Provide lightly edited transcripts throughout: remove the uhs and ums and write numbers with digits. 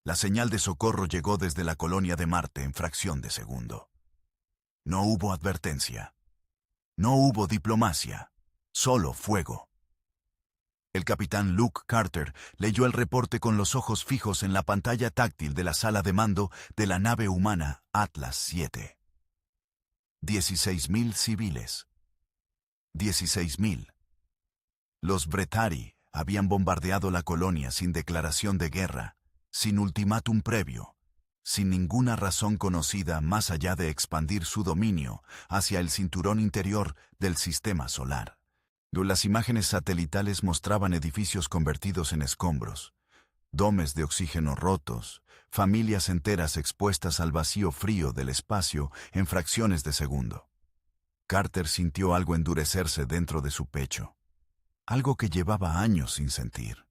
La señal de socorro llegó desde la colonia de Marte en fracción de segundo. No hubo advertencia. No hubo diplomacia. Solo fuego. El capitán Luke Carter leyó el reporte con los ojos fijos en la pantalla táctil de la sala de mando de la nave humana Atlas 7. 16.000 civiles. 16.000. Los Bretarii habían bombardeado la colonia sin declaración de guerra, sin ultimátum previo, sin ninguna razón conocida más allá de expandir su dominio hacia el cinturón interior del sistema solar. Las imágenes satelitales mostraban edificios convertidos en escombros, domes de oxígeno rotos, familias enteras expuestas al vacío frío del espacio en fracciones de segundo. Carter sintió algo endurecerse dentro de su pecho, algo que llevaba años sin sentir.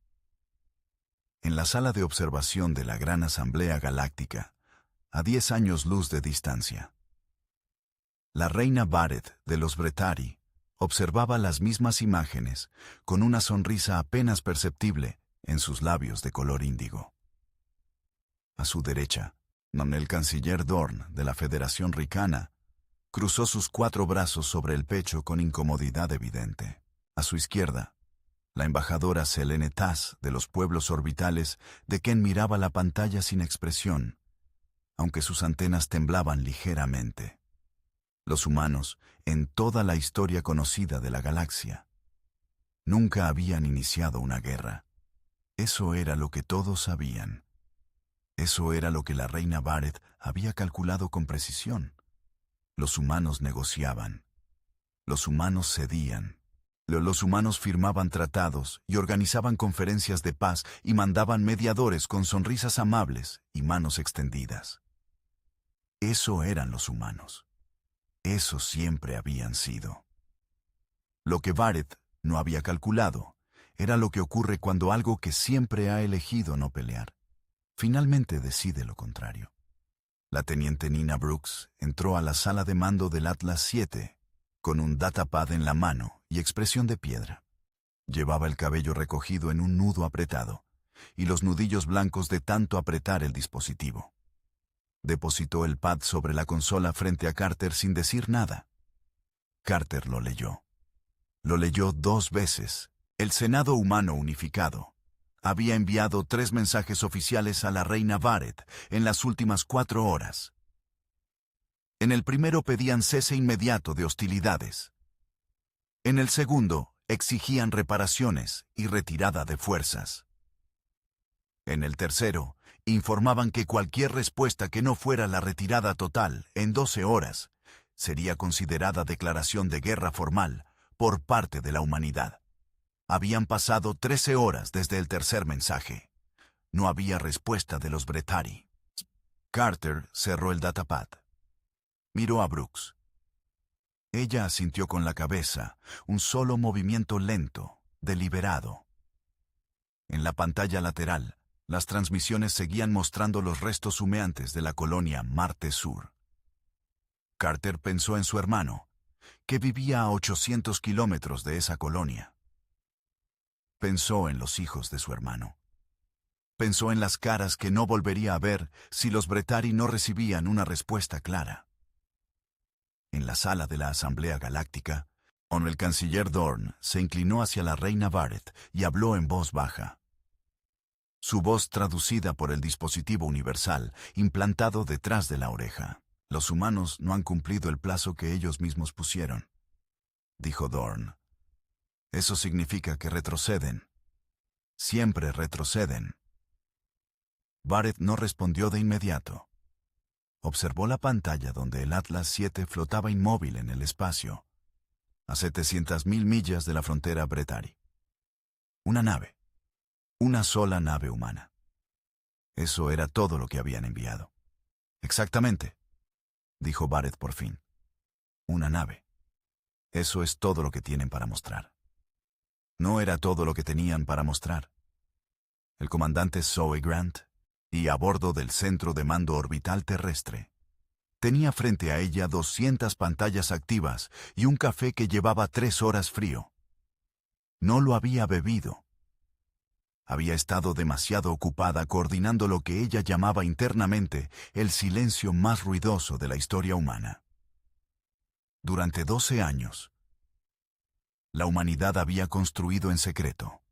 En la sala de observación de la Gran Asamblea Galáctica, a 10 años luz de distancia, la reina Vareth de los Bretarii observaba las mismas imágenes con una sonrisa apenas perceptible en sus labios de color índigo. A su derecha, el canciller Dorn de la Federación Ricana cruzó sus 4 brazos sobre el pecho con incomodidad evidente. A su izquierda, la embajadora Selene Taz de los pueblos orbitales de quien miraba la pantalla sin expresión, aunque sus antenas temblaban ligeramente. Los humanos, en toda la historia conocida de la galaxia, nunca habían iniciado una guerra. Eso era lo que todos sabían. Eso era lo que la reina Vareth había calculado con precisión. Los humanos negociaban. Los humanos cedían. Los humanos firmaban tratados y organizaban conferencias de paz y mandaban mediadores con sonrisas amables y manos extendidas. Eso eran los humanos. Eso siempre habían sido. Lo que Vareth no había calculado era lo que ocurre cuando algo que siempre ha elegido no pelear finalmente decide lo contrario. La teniente Nina Brooks entró a la sala de mando del Atlas 7 con un datapad en la mano y expresión de piedra. Llevaba el cabello recogido en un nudo apretado y los nudillos blancos de tanto apretar el dispositivo. Depositó el pad sobre la consola frente a Carter sin decir nada. Carter lo leyó. Lo leyó 2 veces. El Senado Humano Unificado había enviado 3 mensajes oficiales a la reina Vareth en las últimas 4 horas. En el primero pedían cese inmediato de hostilidades. En el segundo, exigían reparaciones y retirada de fuerzas. En el tercero, informaban que cualquier respuesta que no fuera la retirada total en 12 horas sería considerada declaración de guerra formal por parte de la humanidad. Habían pasado 13 horas desde el tercer mensaje. No había respuesta de los Bretarii. Carter cerró el datapad. Miró a Brooks. Ella asintió con la cabeza, un solo movimiento lento, deliberado. En la pantalla lateral, las transmisiones seguían mostrando los restos humeantes de la colonia Marte Sur. Carter pensó en su hermano, que vivía a 800 kilómetros de esa colonia. Pensó en los hijos de su hermano. Pensó en las caras que no volvería a ver si los Bretarii no recibían una respuesta clara. En la sala de la Asamblea Galáctica, el canciller Dorn se inclinó hacia la reina Vareth y habló en voz baja. Su voz traducida por el dispositivo universal implantado detrás de la oreja. Los humanos no han cumplido el plazo que ellos mismos pusieron, dijo Dorn. Eso significa que retroceden. Siempre retroceden. Vareth no respondió de inmediato. Observó la pantalla donde el Atlas 7 flotaba inmóvil en el espacio, a 700.000 millas de la frontera Bretarii. Una nave. Una sola nave humana. Eso era todo lo que habían enviado. Exactamente, dijo Vareth por fin. Una nave. Eso es todo lo que tienen para mostrar. No era todo lo que tenían para mostrar. El comandante Zoe Grant, y a bordo del Centro de Mando Orbital Terrestre, tenía frente a ella 200 pantallas activas y un café que llevaba 3 horas frío. No lo había bebido. había estado demasiado ocupada coordinando lo que ella llamaba internamente el silencio más ruidoso de la historia humana. Durante 12 años, la humanidad había construido en secreto.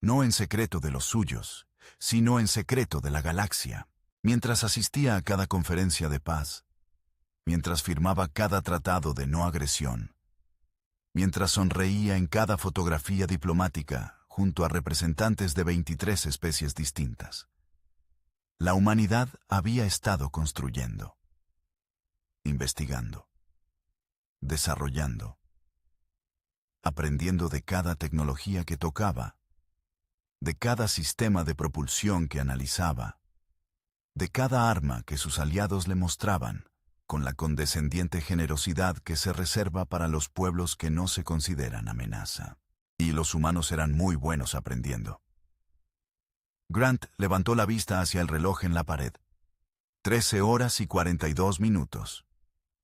No en secreto de los suyos, sino en secreto de la galaxia. Mientras asistía a cada conferencia de paz, mientras firmaba cada tratado de no agresión, mientras sonreía en cada fotografía diplomática junto a representantes de 23 especies distintas. La humanidad había estado construyendo, investigando, desarrollando, aprendiendo de cada tecnología que tocaba, de cada sistema de propulsión que analizaba, de cada arma que sus aliados le mostraban, con la condescendiente generosidad que se reserva para los pueblos que no se consideran amenaza. Y los humanos eran muy buenos aprendiendo. Grant levantó la vista hacia el reloj en la pared. 13 horas y 42 minutos.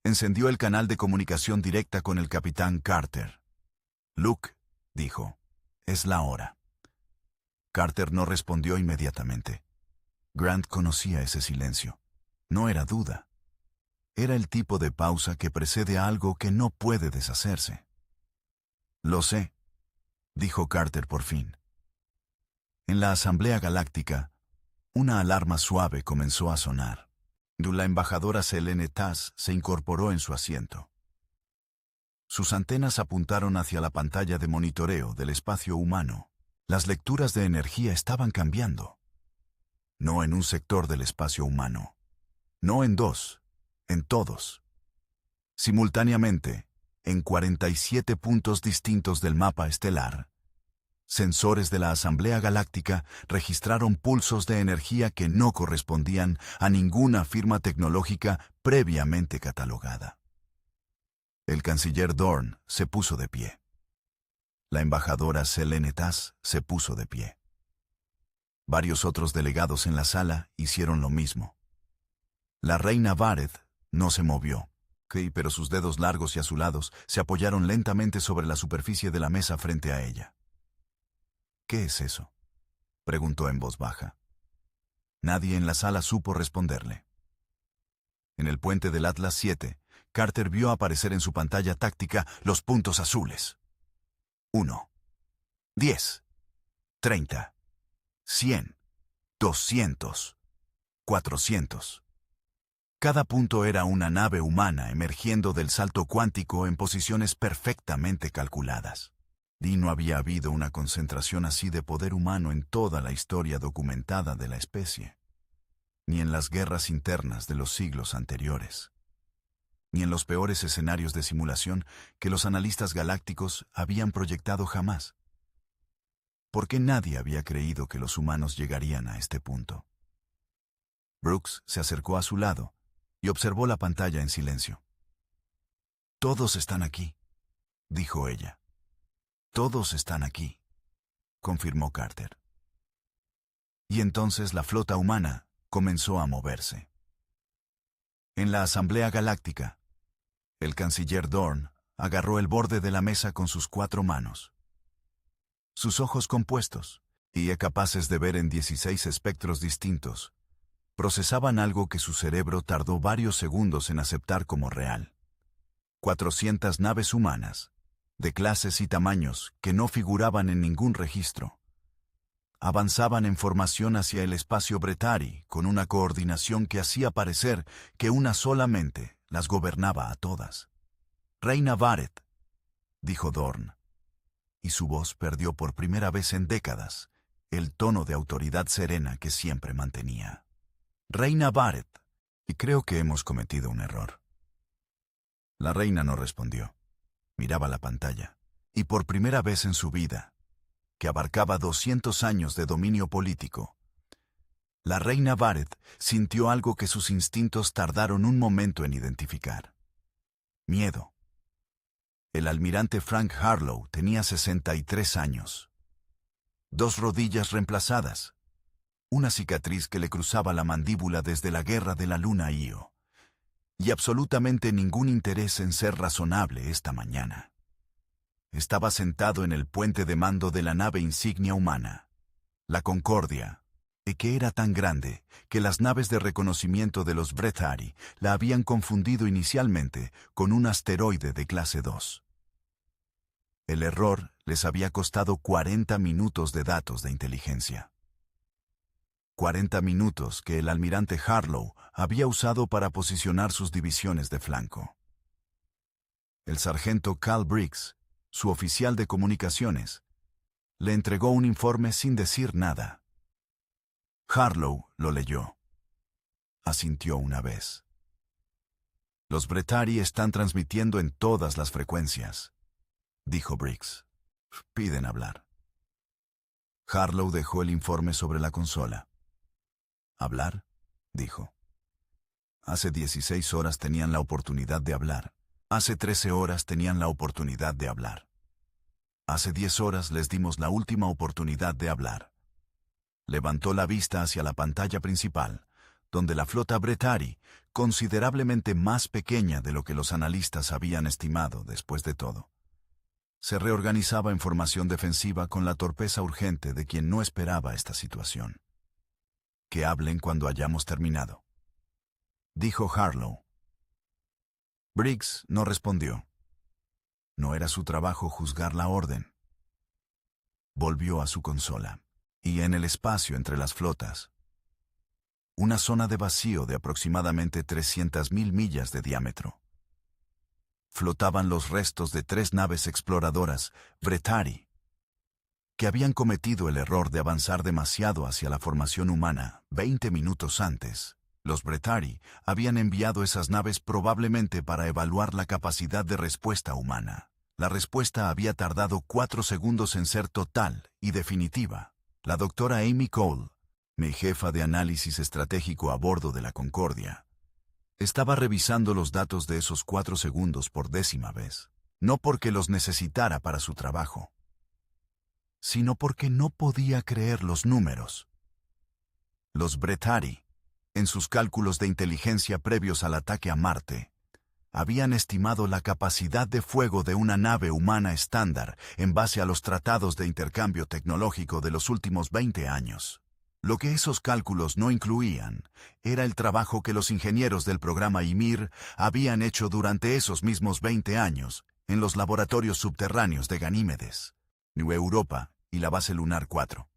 Encendió el canal de comunicación directa con el capitán Carter. «Luke», dijo, «es la hora». Carter no respondió inmediatamente. Grant conocía ese silencio. No era duda. Era el tipo de pausa que precede a algo que no puede deshacerse. «Lo sé», dijo Carter por fin. En la Asamblea Galáctica, una alarma suave comenzó a sonar. La embajadora Selene Tass se incorporó en su asiento. Sus antenas apuntaron hacia la pantalla de monitoreo del espacio humano. Las lecturas de energía estaban cambiando. No en un sector del espacio humano. No en dos, en todos. Simultáneamente, en 47 puntos distintos del mapa estelar, sensores de la Asamblea Galáctica registraron pulsos de energía que no correspondían a ninguna firma tecnológica previamente catalogada. El canciller Dorn se puso de pie. La embajadora Selene Tass se puso de pie. Varios otros delegados en la sala hicieron lo mismo. La reina Vareth no se movió, pero sus dedos largos y azulados se apoyaron lentamente sobre la superficie de la mesa frente a ella. «¿Qué es eso?», preguntó en voz baja. Nadie en la sala supo responderle. En el puente del Atlas 7, Carter vio aparecer en su pantalla táctica los puntos azules. 1, 10, 30, 100, 200, 400. Cada punto era una nave humana emergiendo del salto cuántico en posiciones perfectamente calculadas. Y no había habido una concentración así de poder humano en toda la historia documentada de la especie, ni en las guerras internas de los siglos anteriores, ni en los peores escenarios de simulación que los analistas galácticos habían proyectado jamás. ¿Por qué nadie había creído que los humanos llegarían a este punto? Brooks se acercó a su lado y observó la pantalla en silencio. «Todos están aquí», dijo ella. «Todos están aquí», confirmó Carter. Y entonces la flota humana comenzó a moverse. En la Asamblea Galáctica, el canciller Dorn agarró el borde de la mesa con sus 4 manos. Sus ojos compuestos, y capaces de ver en 16 espectros distintos, procesaban algo que su cerebro tardó varios segundos en aceptar como real. 400 naves humanas, de clases y tamaños que no figuraban en ningún registro, avanzaban en formación hacia el espacio Bretarii con una coordinación que hacía parecer que una sola mente las gobernaba a todas. «Reina Vareth», dijo Dorn, y su voz perdió por primera vez en décadas el tono de autoridad serena que siempre mantenía. «Reina Vareth, y creo que hemos cometido un error». La reina no respondió. Miraba la pantalla, y por primera vez en su vida, que abarcaba 200 años de dominio político, la reina Vareth sintió algo que sus instintos tardaron un momento en identificar. Miedo. El almirante Frank Harlow tenía 63 años. 2 rodillas reemplazadas, una cicatriz que le cruzaba la mandíbula desde la guerra de la luna Io, y absolutamente ningún interés en ser razonable esta mañana. Estaba sentado en el puente de mando de la nave insignia humana, La Concordia, que era tan grande que las naves de reconocimiento de los Brethari la habían confundido inicialmente con un asteroide de clase 2. El error les había costado 40 minutos de datos de inteligencia. 40 minutos que el almirante Harlow había usado para posicionar sus divisiones de flanco. El sargento Cal Briggs, su oficial de comunicaciones, le entregó un informe sin decir nada. Harlow lo leyó. Asintió una vez. Los Brethari están transmitiendo en todas las frecuencias, dijo Briggs. Piden hablar. Harlow dejó el informe sobre la consola. ¿Hablar? Dijo. Hace 16 horas tenían la oportunidad de hablar. Hace 13 horas tenían la oportunidad de hablar. Hace 10 horas les dimos la última oportunidad de hablar. Levantó la vista hacia la pantalla principal, donde la flota Brethari, considerablemente más pequeña de lo que los analistas habían estimado después de todo, se reorganizaba en formación defensiva con la torpeza urgente de quien no esperaba esta situación. Que hablen cuando hayamos terminado, dijo Harlow. Briggs no respondió. No era su trabajo juzgar la orden. Volvió a su consola, y en el espacio entre las flotas, una zona de vacío de aproximadamente 300.000 millas de diámetro, flotaban los restos de 3 naves exploradoras Brethari, que habían cometido el error de avanzar demasiado hacia la formación humana 20 minutos antes. Los Brethari habían enviado esas naves probablemente para evaluar la capacidad de respuesta humana. La respuesta había tardado 4 segundos en ser total y definitiva. La doctora Amy Cole, mi jefa de análisis estratégico a bordo de la Concordia, estaba revisando los datos de esos 4 segundos por 10ª vez. No porque los necesitara para su trabajo, sino porque no podía creer los números. Los Brethari, en sus cálculos de inteligencia previos al ataque a Marte, habían estimado la capacidad de fuego de una nave humana estándar en base a los tratados de intercambio tecnológico de los últimos 20 años. Lo que esos cálculos no incluían era el trabajo que los ingenieros del programa Ymir habían hecho durante esos mismos 20 años en los laboratorios subterráneos de Ganímedes, New Europa y la base lunar 4.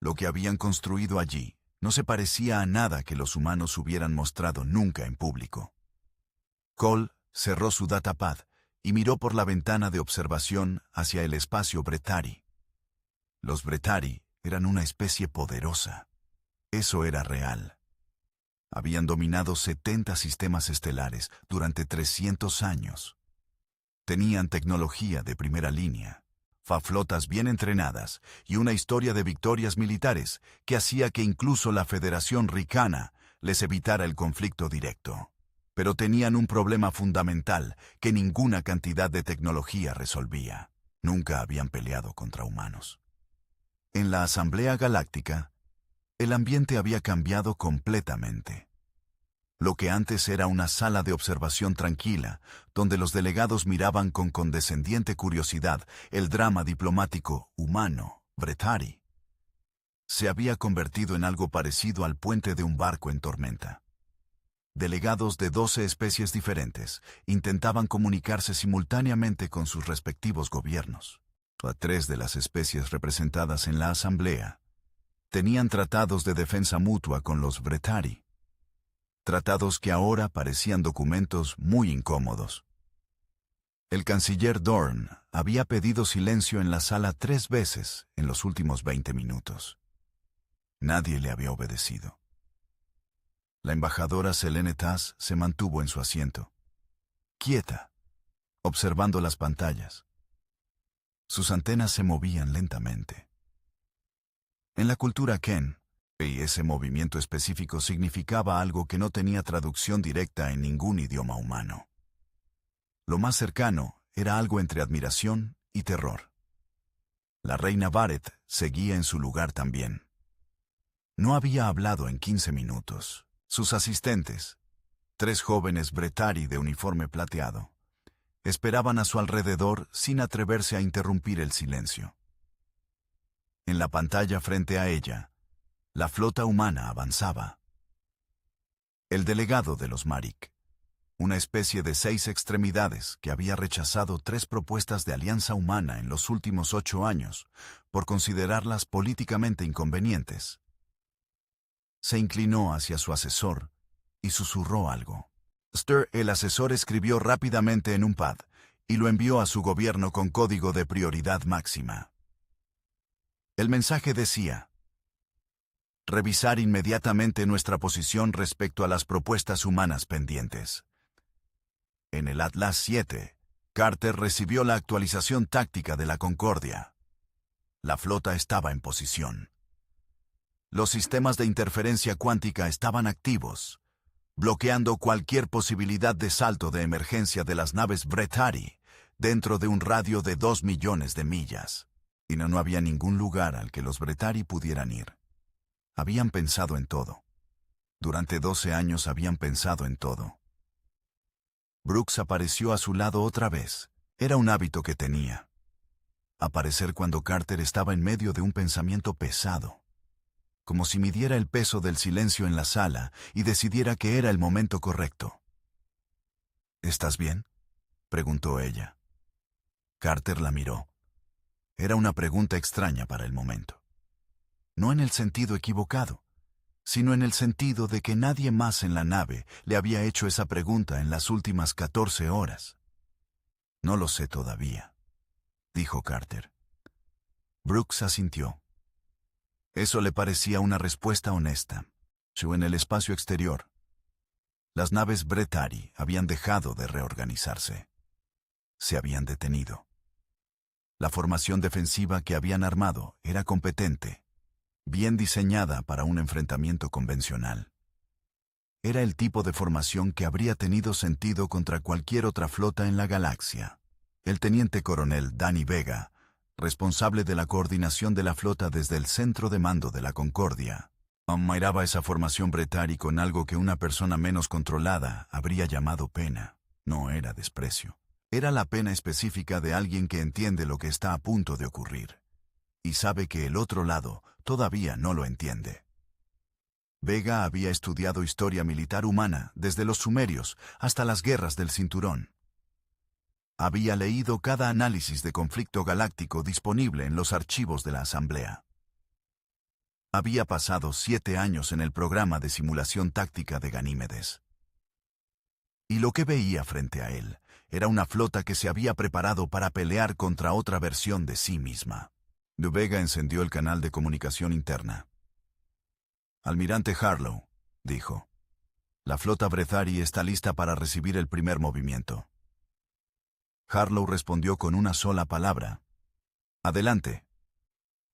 Lo que habían construido allí no se parecía a nada que los humanos hubieran mostrado nunca en público. Cole cerró su datapad y miró por la ventana de observación hacia el espacio Brethari. Los Brethari eran una especie poderosa. Eso era real. Habían dominado 70 sistemas estelares durante 300 años. Tenían tecnología de primera línea, flotas bien entrenadas y una historia de victorias militares que hacía que incluso la Federación Ricana les evitara el conflicto directo. Pero tenían un problema fundamental que ninguna cantidad de tecnología resolvía. Nunca habían peleado contra humanos. En la Asamblea Galáctica, el ambiente había cambiado completamente. Lo que antes era una sala de observación tranquila, donde los delegados miraban con condescendiente curiosidad el drama diplomático humano, Brethari, se había convertido en algo parecido al puente de un barco en tormenta. Delegados de 12 especies diferentes intentaban comunicarse simultáneamente con sus respectivos gobiernos. A 3 de las especies representadas en la asamblea tenían tratados de defensa mutua con los Brethari. Tratados que ahora parecían documentos muy incómodos. El canciller Dorn había pedido silencio en la sala 3 veces en los últimos 20 minutos. Nadie le había obedecido. La embajadora Selene Tass se mantuvo en su asiento, quieta, observando las pantallas. Sus antenas se movían lentamente. En la cultura Ken, ese movimiento específico significaba algo que no tenía traducción directa en ningún idioma humano. Lo más cercano era algo entre admiración y terror. La reina Barrett seguía en su lugar también. No había hablado en 15 minutos. Sus asistentes, 3 jóvenes Brethari de uniforme plateado, esperaban a su alrededor sin atreverse a interrumpir el silencio. En la pantalla frente a ella, la flota humana avanzaba. El delegado de los Marik, una especie de 6 extremidades que había rechazado 3 propuestas de alianza humana en los últimos 8 años por considerarlas políticamente inconvenientes, se inclinó hacia su asesor y susurró algo. El asesor escribió rápidamente en un pad y lo envió a su gobierno con código de prioridad máxima. El mensaje decía: revisar inmediatamente nuestra posición respecto a las propuestas humanas pendientes. En el Atlas 7, Carter recibió la actualización táctica de la Concordia. La flota estaba en posición. Los sistemas de interferencia cuántica estaban activos, bloqueando cualquier posibilidad de salto de emergencia de las naves Brethari dentro de un radio de 2 millones de millas. Y no había ningún lugar al que los Brethari pudieran ir. Habían pensado en todo. Durante 12 años habían pensado en todo. Brooks apareció a su lado otra vez. Era un hábito que tenía. Aparecer cuando Carter estaba en medio de un pensamiento pesado. Como si midiera el peso del silencio en la sala y decidiera que era el momento correcto. ¿Estás bien?, preguntó ella. Carter la miró. Era una pregunta extraña para el momento. No en el sentido equivocado, sino en el sentido de que nadie más en la nave le había hecho esa pregunta en las últimas 14 horas. No lo sé todavía, dijo Carter. Brooks asintió. Eso le parecía una respuesta honesta. En el espacio exterior, las naves Brethari habían dejado de reorganizarse. Se habían detenido. La formación defensiva que habían armado era competente, bien diseñada para un enfrentamiento convencional. Era el tipo de formación que habría tenido sentido contra cualquier otra flota en la galaxia. El teniente coronel Danny Vega, responsable de la coordinación de la flota desde el centro de mando de la Concordia, miraba esa formación Brethari con algo que una persona menos controlada habría llamado pena. No era desprecio. Era la pena específica de alguien que entiende lo que está a punto de ocurrir y sabe que el otro lado todavía no lo entiende. Vega había estudiado historia militar humana desde los sumerios hasta las guerras del cinturón. Había leído cada análisis de conflicto galáctico disponible en los archivos de la Asamblea. Había pasado 7 años en el programa de simulación táctica de Ganímedes. Y lo que veía frente a él era una flota que se había preparado para pelear contra otra versión de sí misma. Vega encendió el canal de comunicación interna. Almirante Harlow, dijo. La flota Brethari está lista para recibir el primer movimiento. Harlow respondió con una sola palabra. Adelante.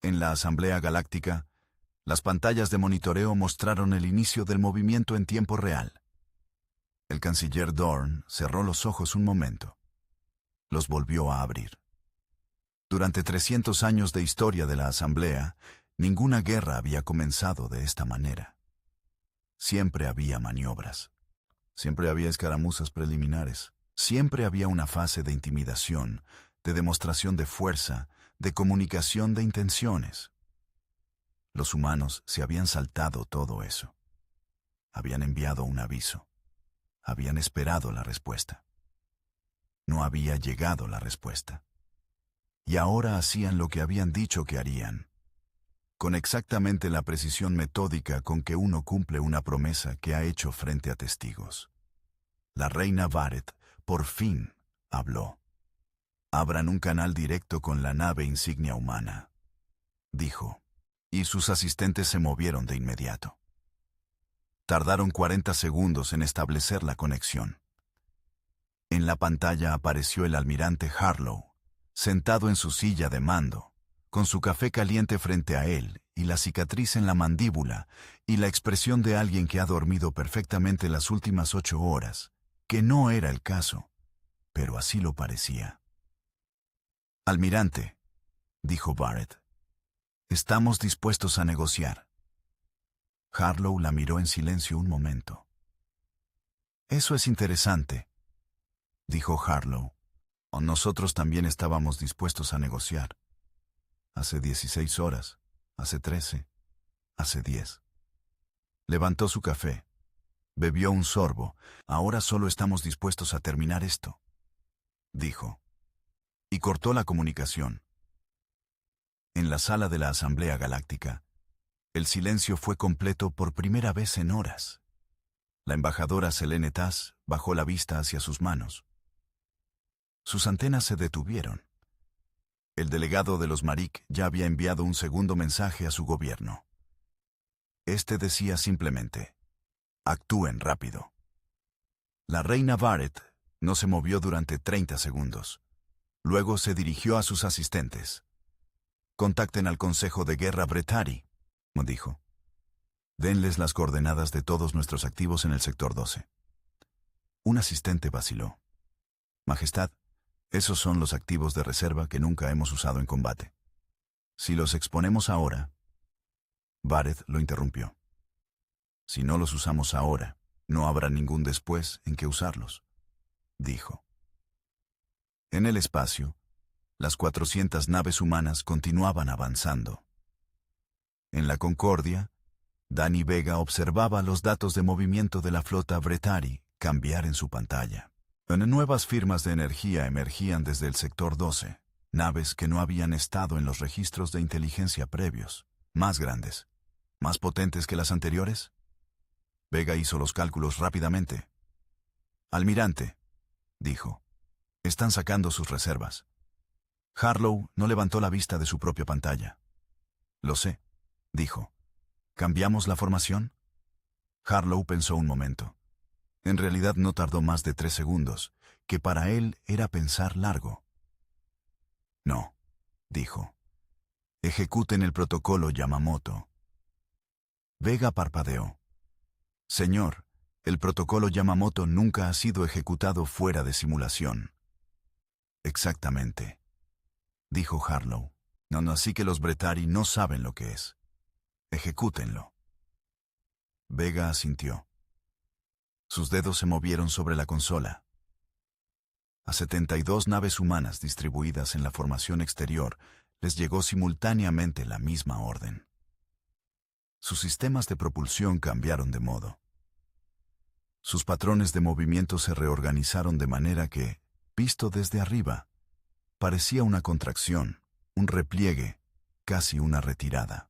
En la Asamblea Galáctica, las pantallas de monitoreo mostraron el inicio del movimiento en tiempo real. El canciller Dorn cerró los ojos un momento. Los volvió a abrir. Durante 300 años de historia de la Asamblea, ninguna guerra había comenzado de esta manera. Siempre había maniobras. Siempre había escaramuzas preliminares. Siempre había una fase de intimidación, de demostración de fuerza, de comunicación de intenciones. Los humanos se habían saltado todo eso. Habían enviado un aviso. Habían esperado la respuesta. No había llegado la respuesta. Y ahora hacían lo que habían dicho que harían, con exactamente la precisión metódica con que uno cumple una promesa que ha hecho frente a testigos. La reina Varet, por fin, habló. Abran un canal directo con la nave insignia humana, dijo, y sus asistentes se movieron de inmediato. Tardaron 40 segundos en establecer la conexión. En la pantalla apareció el almirante Harlow, sentado en su silla de mando, con su café caliente frente a él y la cicatriz en la mandíbula y la expresión de alguien que ha dormido perfectamente las últimas 8 horas, que no era el caso, pero así lo parecía. Almirante, dijo Barrett, estamos dispuestos a negociar. Harlow la miró en silencio un momento. Eso es interesante, dijo Harlow. Nosotros también estábamos dispuestos a negociar. Hace 16 horas, hace 13, hace 10. Levantó su café. Bebió un sorbo. Ahora solo estamos dispuestos a terminar esto, dijo. Y cortó la comunicación. En la sala de la Asamblea Galáctica, el silencio fue completo por primera vez en horas. La embajadora Selene Tass bajó la vista hacia sus manos. Sus antenas se detuvieron. El delegado de los Marik ya había enviado un segundo mensaje a su gobierno. Este decía simplemente: actúen rápido. La reina Vareth no se movió durante 30 segundos. Luego se dirigió a sus asistentes. Contacten al Consejo de Guerra Bretarii, dijo. Denles las coordenadas de todos nuestros activos en el sector 12. Un asistente vaciló. Majestad, esos son los activos de reserva que nunca hemos usado en combate. Si los exponemos ahora... Vareth lo interrumpió. Si no los usamos ahora, no habrá ningún después en que usarlos, dijo. En el espacio, las 400 naves humanas continuaban avanzando. En la Concordia, Dani Vega observaba los datos de movimiento de la flota Bretarii cambiar en su pantalla. Nuevas firmas de energía emergían desde el sector 12, naves que no habían estado en los registros de inteligencia previos, más grandes, más potentes que las anteriores. Vega hizo los cálculos rápidamente. Almirante, dijo, están sacando sus reservas. Harlow no levantó la vista de su propia pantalla. Lo sé, dijo. ¿Cambiamos la formación? Harlow pensó un momento. En realidad no tardó más de 3 segundos, que para él era pensar largo. No, dijo. Ejecuten el protocolo Yamamoto. Vega parpadeó. Señor, el protocolo Yamamoto nunca ha sido ejecutado fuera de simulación. Exactamente, dijo Harlow. No, así que los Bretarii no saben lo que es. Ejecútenlo. Vega asintió. Sus dedos se movieron sobre la consola. A 72 naves humanas distribuidas en la formación exterior les llegó simultáneamente la misma orden. Sus sistemas de propulsión cambiaron de modo. Sus patrones de movimiento se reorganizaron de manera que, visto desde arriba, parecía una contracción, un repliegue, casi una retirada.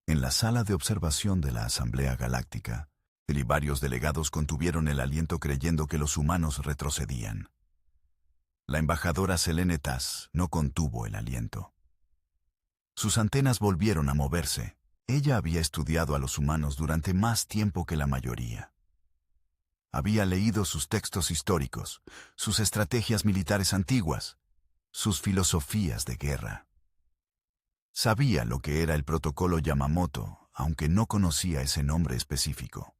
En la sala de observación de la Asamblea Galáctica, él y varios delegados contuvieron el aliento creyendo que los humanos retrocedían. La embajadora Selene Tass no contuvo el aliento. Sus antenas volvieron a moverse. Ella había estudiado a los humanos durante más tiempo que la mayoría. Había leído sus textos históricos, sus estrategias militares antiguas, sus filosofías de guerra. Sabía lo que era el protocolo Yamamoto, aunque no conocía ese nombre específico.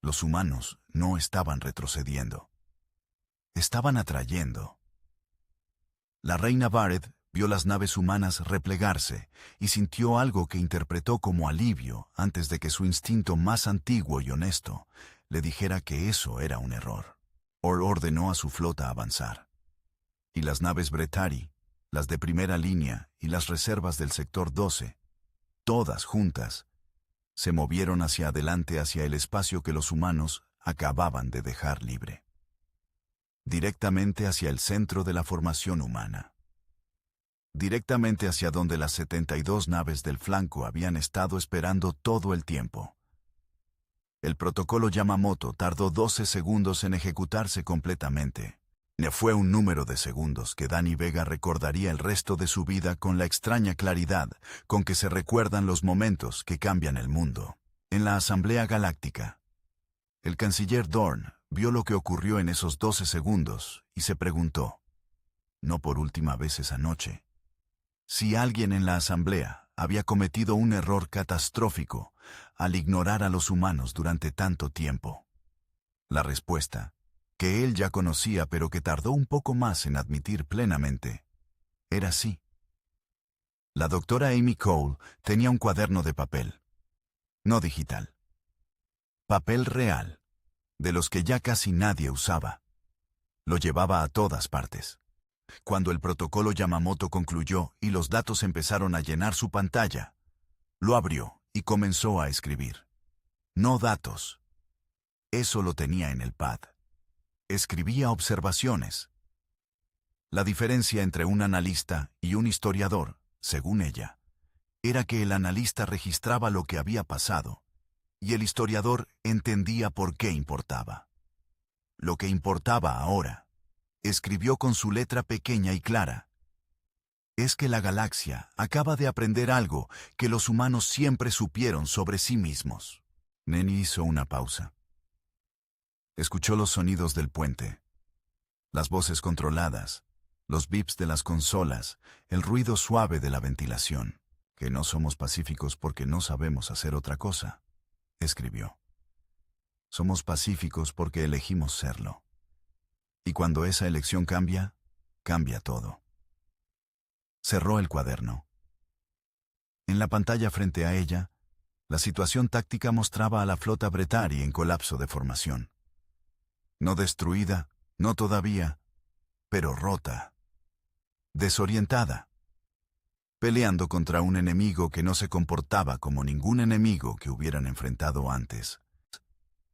Los humanos no estaban retrocediendo. Estaban atrayendo. La reina Vareth vio las naves humanas replegarse y sintió algo que interpretó como alivio antes de que su instinto más antiguo y honesto le dijera que eso era un error. Ordenó a su flota avanzar. Y las naves Bretarii, las de primera línea y las reservas del sector 12, todas juntas, se movieron hacia adelante hacia el espacio que los humanos acababan de dejar libre. Directamente hacia el centro de la formación humana. Directamente hacia donde las 72 naves del flanco habían estado esperando todo el tiempo. El protocolo Yamamoto tardó 12 segundos en ejecutarse completamente. Fue un número de segundos que Dani Vega recordaría el resto de su vida con la extraña claridad con que se recuerdan los momentos que cambian el mundo. En la Asamblea Galáctica, el canciller Dorn vio lo que ocurrió en esos 12 segundos y se preguntó, no por última vez esa noche, si alguien en la Asamblea había cometido un error catastrófico al ignorar a los humanos durante tanto tiempo. La respuesta, que él ya conocía pero que tardó un poco más en admitir plenamente, era sí. La doctora Amy Cole tenía un cuaderno de papel, no digital. Papel real, de los que ya casi nadie usaba. Lo llevaba a todas partes. Cuando el protocolo Yamamoto concluyó y los datos empezaron a llenar su pantalla, lo abrió y comenzó a escribir. No datos. Eso lo tenía en el pad. Escribía observaciones. La diferencia entre un analista y un historiador, según ella, era que el analista registraba lo que había pasado y el historiador entendía por qué importaba. Lo que importaba ahora, escribió con su letra pequeña y clara, es que la galaxia acaba de aprender algo que los humanos siempre supieron sobre sí mismos. Neni hizo una pausa. Escuchó los sonidos del puente, las voces controladas, los bips de las consolas, el ruido suave de la ventilación. Que no somos pacíficos porque no sabemos hacer otra cosa, escribió. Somos pacíficos porque elegimos serlo. Y cuando esa elección cambia, cambia todo. Cerró el cuaderno. En la pantalla frente a ella, la situación táctica mostraba a la flota Bretarii en colapso de formación. No destruida, no todavía, pero rota. Desorientada. Peleando contra un enemigo que no se comportaba como ningún enemigo que hubieran enfrentado antes.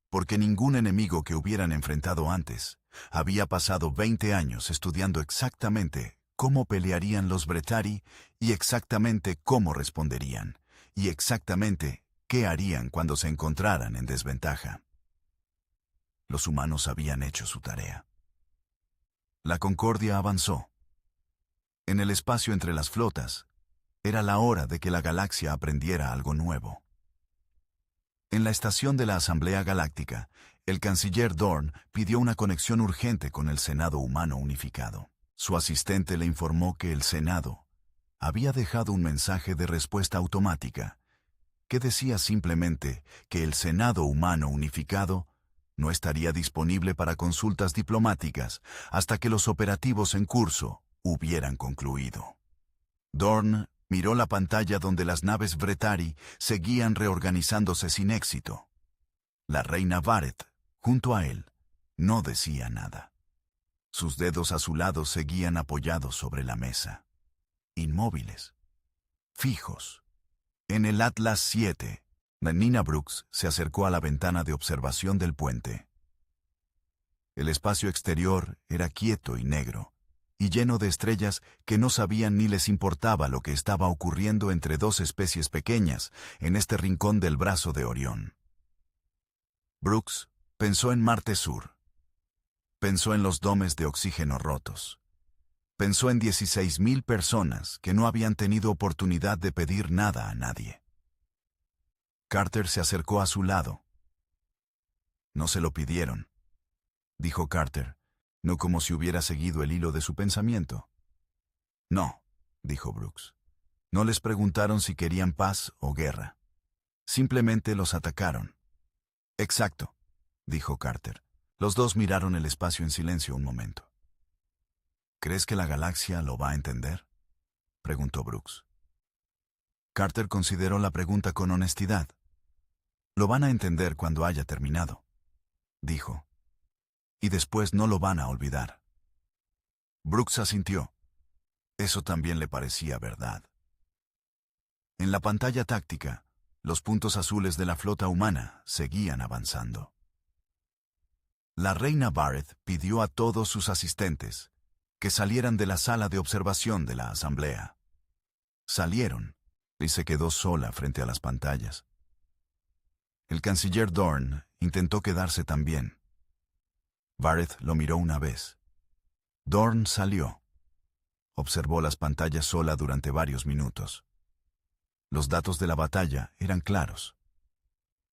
Porque ningún enemigo que hubieran enfrentado antes había pasado 20 años estudiando exactamente cómo pelearían los Bretarii y exactamente cómo responderían, y exactamente qué harían cuando se encontraran en desventaja. Los humanos habían hecho su tarea. La Concordia avanzó. En el espacio entre las flotas, era la hora de que la galaxia aprendiera algo nuevo. En la estación de la Asamblea Galáctica, el canciller Dorn pidió una conexión urgente con el Senado Humano Unificado. Su asistente le informó que el Senado había dejado un mensaje de respuesta automática que decía simplemente que el Senado Humano Unificado no estaría disponible para consultas diplomáticas hasta que los operativos en curso hubieran concluido. Dorn miró la pantalla donde las naves Bretarii seguían reorganizándose sin éxito. La reina Vareth, junto a él, no decía nada. Sus dedos azulados seguían apoyados sobre la mesa. Inmóviles. Fijos. En el Atlas 7, Nina Brooks se acercó a la ventana de observación del puente. El espacio exterior era quieto y negro, y lleno de estrellas que no sabían ni les importaba lo que estaba ocurriendo entre dos especies pequeñas en este rincón del brazo de Orión. Brooks pensó en Marte Sur. Pensó en los domes de oxígeno rotos. Pensó en 16,000 personas que no habían tenido oportunidad de pedir nada a nadie. Carter se acercó a su lado. No se lo pidieron, dijo Carter, no como si hubiera seguido el hilo de su pensamiento. No, dijo Brooks. No les preguntaron si querían paz o guerra. Simplemente los atacaron. Exacto, dijo Carter. Los dos miraron el espacio en silencio un momento. ¿Crees que la galaxia lo va a entender?, preguntó Brooks. Carter consideró la pregunta con honestidad. Lo van a entender cuando haya terminado, dijo. Y después no lo van a olvidar. Brooks asintió. Eso también le parecía verdad. En la pantalla táctica, los puntos azules de la flota humana seguían avanzando. La reina Vareth pidió a todos sus asistentes que salieran de la sala de observación de la asamblea. Salieron, y se quedó sola frente a las pantallas. El canciller Dorn intentó quedarse también. Vareth lo miró una vez. Dorn salió. Observó las pantallas sola durante varios minutos. Los datos de la batalla eran claros.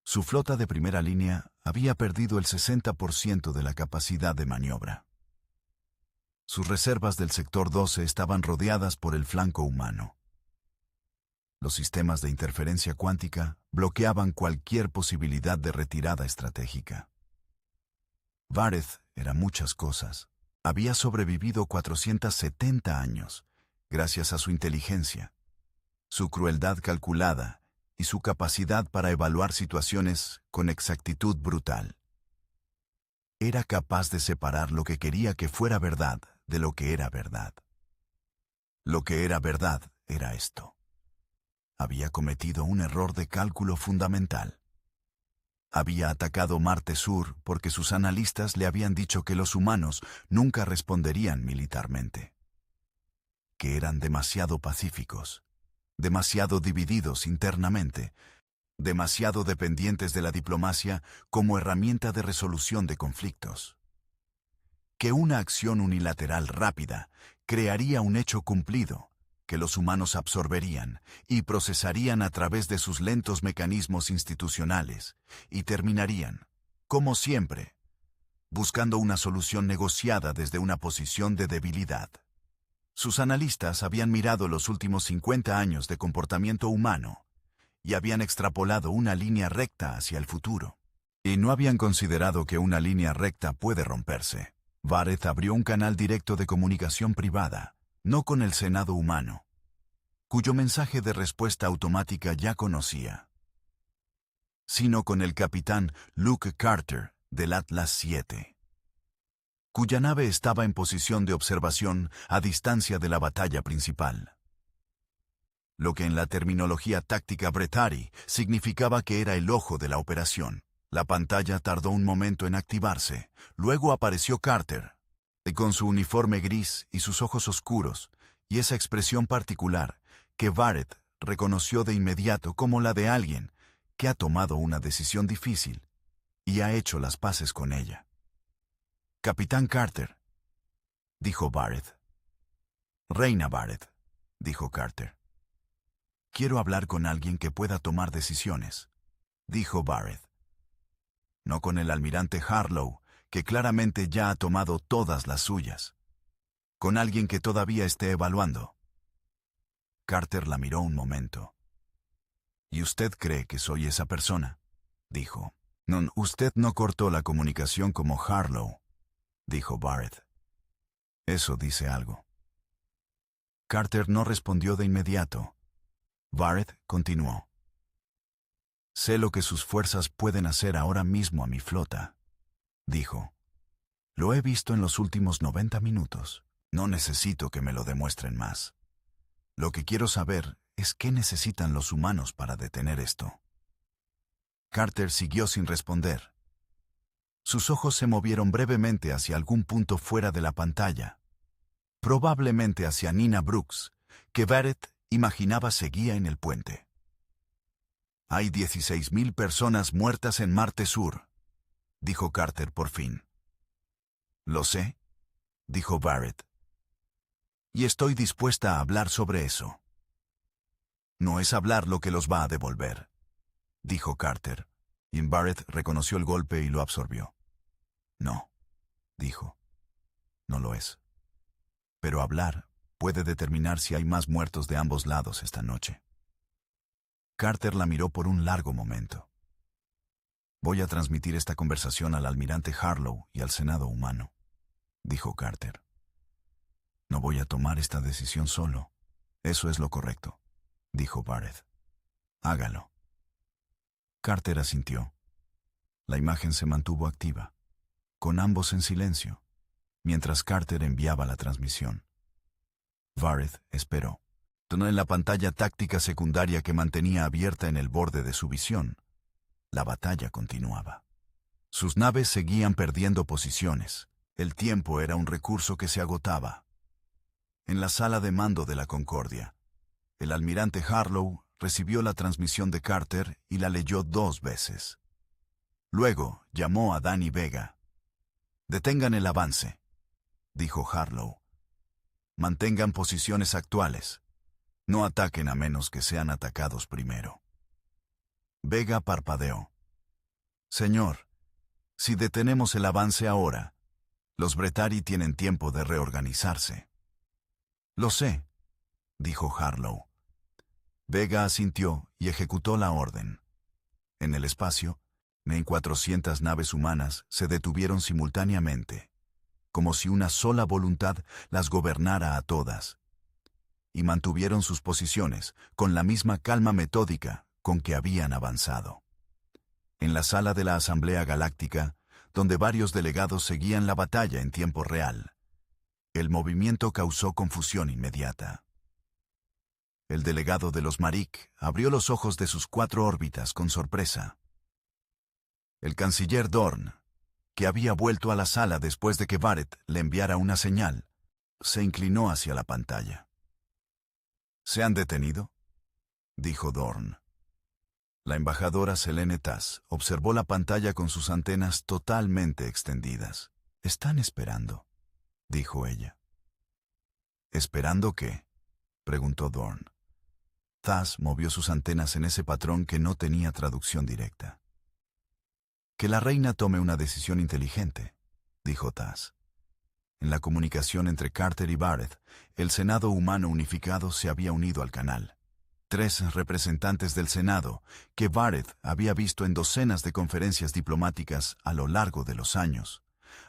Su flota de primera línea había perdido el 60% de la capacidad de maniobra. Sus reservas del sector 12 estaban rodeadas por el flanco humano. Los sistemas de interferencia cuántica bloqueaban cualquier posibilidad de retirada estratégica. Vareth era muchas cosas. Había sobrevivido 470 años, gracias a su inteligencia, su crueldad calculada y su capacidad para evaluar situaciones con exactitud brutal. Era capaz de separar lo que quería que fuera verdad de lo que era verdad. Lo que era verdad era esto. Había cometido un error de cálculo fundamental. Había atacado Marte Sur porque sus analistas le habían dicho que los humanos nunca responderían militarmente. Que eran demasiado pacíficos, demasiado divididos internamente, demasiado dependientes de la diplomacia como herramienta de resolución de conflictos. Que una acción unilateral rápida crearía un hecho cumplido que los humanos absorberían y procesarían a través de sus lentos mecanismos institucionales y terminarían, como siempre, buscando una solución negociada desde una posición de debilidad. Sus analistas habían mirado los últimos 50 años de comportamiento humano y habían extrapolado una línea recta hacia el futuro. Y no habían considerado que una línea recta puede romperse. Vareth abrió un canal directo de comunicación privada, no con el Senado humano, cuyo mensaje de respuesta automática ya conocía, sino con el capitán Luke Carter del Atlas 7, cuya nave estaba en posición de observación a distancia de la batalla principal. Lo que en la terminología táctica Bretarii significaba que era el ojo de la operación. La pantalla tardó un momento en activarse. Luego apareció Carter, con su uniforme gris y sus ojos oscuros, y esa expresión particular que Vareth reconoció de inmediato como la de alguien que ha tomado una decisión difícil y ha hecho las paces con ella. «Capitán Carter», dijo Vareth. «Reina Vareth», dijo Carter. «Quiero hablar con alguien que pueda tomar decisiones», dijo Vareth. «No con el almirante Harlow, que claramente ya ha tomado todas las suyas. Con alguien que todavía esté evaluando». Carter la miró un momento. «¿Y usted cree que soy esa persona?», dijo. «No, usted no cortó la comunicación como Harlow», dijo Vareth. «Eso dice algo». Carter no respondió de inmediato. Vareth continuó. «Sé lo que sus fuerzas pueden hacer ahora mismo a mi flota», dijo. «Lo he visto en los últimos 90 minutos. No necesito que me lo demuestren más. Lo que quiero saber es qué necesitan los humanos para detener esto». Carter siguió sin responder. Sus ojos se movieron brevemente hacia algún punto fuera de la pantalla, probablemente hacia Nina Brooks, que Vareth imaginaba seguía en el puente. «Hay 16.000 personas muertas en Marte Sur», dijo Carter por fin. «Lo sé», dijo Vareth. «Y estoy dispuesta a hablar sobre eso». «No es hablar lo que los va a devolver», dijo Carter, y Vareth reconoció el golpe y lo absorbió. «No», dijo. «No lo es. Pero hablar puede determinar si hay más muertos de ambos lados esta noche». Carter la miró por un largo momento. «Voy a transmitir esta conversación al almirante Harlow y al Senado humano», dijo Carter. «No voy a tomar esta decisión solo. Eso es lo correcto», dijo Vareth. «Hágalo». Carter asintió. La imagen se mantuvo activa, con ambos en silencio, mientras Carter enviaba la transmisión. Vareth esperó. En la pantalla táctica secundaria que mantenía abierta en el borde de su visión, la batalla continuaba. Sus naves seguían perdiendo posiciones. El tiempo era un recurso que se agotaba. En la sala de mando de la Concordia, el almirante Harlow recibió la transmisión de Carter y la leyó 2 veces. Luego llamó a Danny Vega. «Detengan el avance», dijo Harlow. «Mantengan posiciones actuales. No ataquen a menos que sean atacados primero». Vega parpadeó. «Señor, si detenemos el avance ahora, los Bretarii tienen tiempo de reorganizarse». «Lo sé», dijo Harlow. Vega asintió y ejecutó la orden. En el espacio, 1.400 naves humanas se detuvieron simultáneamente, como si una sola voluntad las gobernara a todas, y mantuvieron sus posiciones con la misma calma metódica con que habían avanzado. En la sala de la Asamblea Galáctica, donde varios delegados seguían la batalla en tiempo real, El movimiento causó confusión inmediata. El delegado de los Maric abrió los ojos de sus 4 órbitas con sorpresa. El canciller Dorn, que había vuelto a la sala después de que Barrett le enviara una señal, se inclinó hacia la pantalla. ¿Se han detenido?, dijo Dorn. La embajadora Selene Tass observó la pantalla con sus antenas totalmente extendidas. «Están esperando», dijo ella. «¿Esperando qué?», preguntó Dorn. Tass movió sus antenas en ese patrón que no tenía traducción directa. «Que la reina tome una decisión inteligente», dijo Tass. En la comunicación entre Carter y Barrett, el Senado Humano Unificado se había unido al canal. 3 representantes del Senado, que Barrett había visto en docenas de conferencias diplomáticas a lo largo de los años,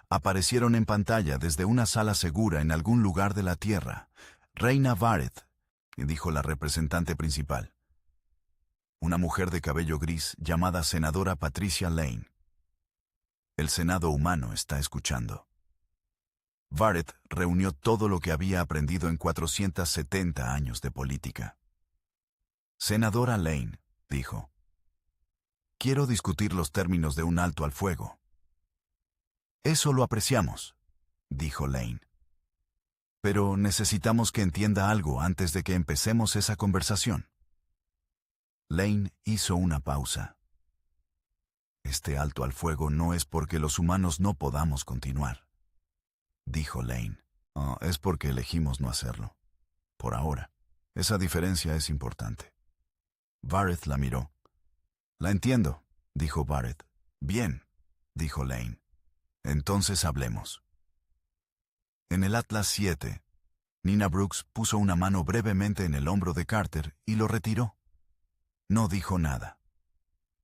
aparecieron en pantalla desde una sala segura en algún lugar de la Tierra. «Reina Barrett», dijo la representante principal. Una mujer de cabello gris llamada senadora Patricia Lane. «El Senado humano está escuchando». Barrett reunió todo lo que había aprendido en 470 años de política. «Senadora Lane», dijo, «quiero discutir los términos de un alto al fuego». «Eso lo apreciamos», dijo Lane. «Pero necesitamos que entienda algo antes de que empecemos esa conversación». Lane hizo una pausa. «Este alto al fuego no es porque los humanos no podamos continuar», dijo Lane. «Oh, es porque elegimos no hacerlo. Por ahora. Esa diferencia es importante». Barrett la miró. «La entiendo», dijo Barrett. «Bien», dijo Lane. «Entonces hablemos». En el Atlas 7, Nina Brooks puso una mano brevemente en el hombro de Carter y lo retiró. No dijo nada.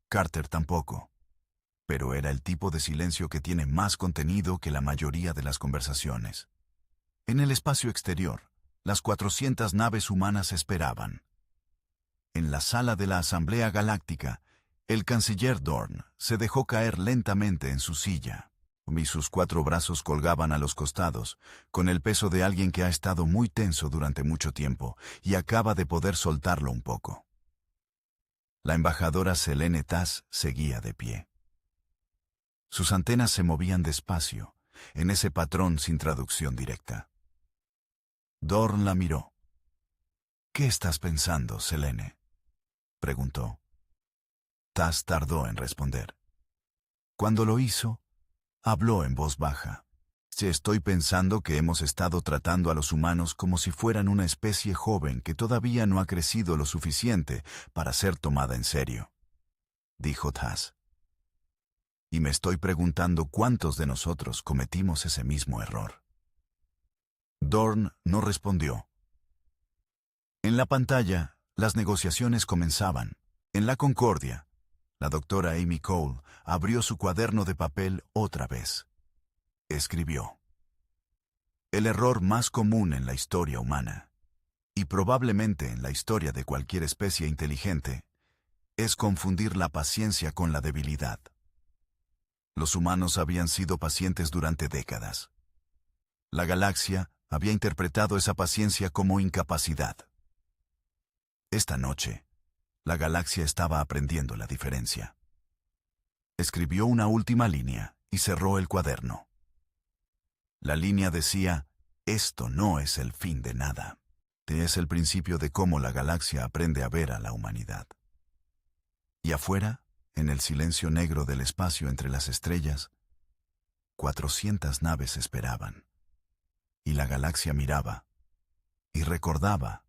Carter tampoco. Pero era el tipo de silencio que tiene más contenido que la mayoría de las conversaciones. En el espacio exterior, las 400 naves humanas esperaban. En la sala de la Asamblea Galáctica, el canciller Dorn se dejó caer lentamente en su silla, y sus 4 brazos colgaban a los costados, con el peso de alguien que ha estado muy tenso durante mucho tiempo y acaba de poder soltarlo un poco. La embajadora Selene Tass seguía de pie. Sus antenas se movían despacio, en ese patrón sin traducción directa. Dorn la miró. «¿Qué estás pensando, Selene?», preguntó. Tass tardó en responder. Cuando lo hizo, habló en voz baja. «Estoy pensando que hemos estado tratando a los humanos como si fueran una especie joven que todavía no ha crecido lo suficiente para ser tomada en serio», dijo Tass. «Y me estoy preguntando cuántos de nosotros cometimos ese mismo error». Dorn no respondió. En la pantalla, las negociaciones comenzaban. En la Concordia, la doctora Amy Cole abrió su cuaderno de papel otra vez. Escribió: «El error más común en la historia humana, y probablemente en la historia de cualquier especie inteligente, es confundir la paciencia con la debilidad. Los humanos habían sido pacientes durante décadas. La galaxia había interpretado esa paciencia como incapacidad. Esta noche, la galaxia estaba aprendiendo la diferencia». Escribió una última línea y cerró el cuaderno. La línea decía: «Esto no es el fin de nada. Es el principio de cómo la galaxia aprende a ver a la humanidad». Y afuera, en el silencio negro del espacio entre las estrellas, 400 naves esperaban. Y la galaxia miraba, y recordaba,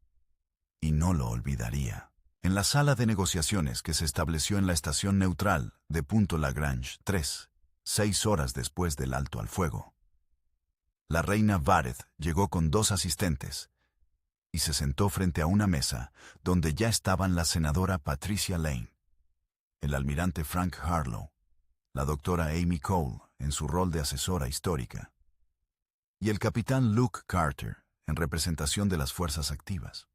y no lo olvidaría. En la sala de negociaciones que se estableció en la estación neutral de Punto Lagrange 3, 6 horas después del alto al fuego, la reina Barrett llegó con 2 asistentes y se sentó frente a una mesa donde ya estaban la senadora Patricia Lane, el almirante Frank Harlow, la doctora Amy Cole en su rol de asesora histórica, y el capitán Luke Carter en representación de las fuerzas activas.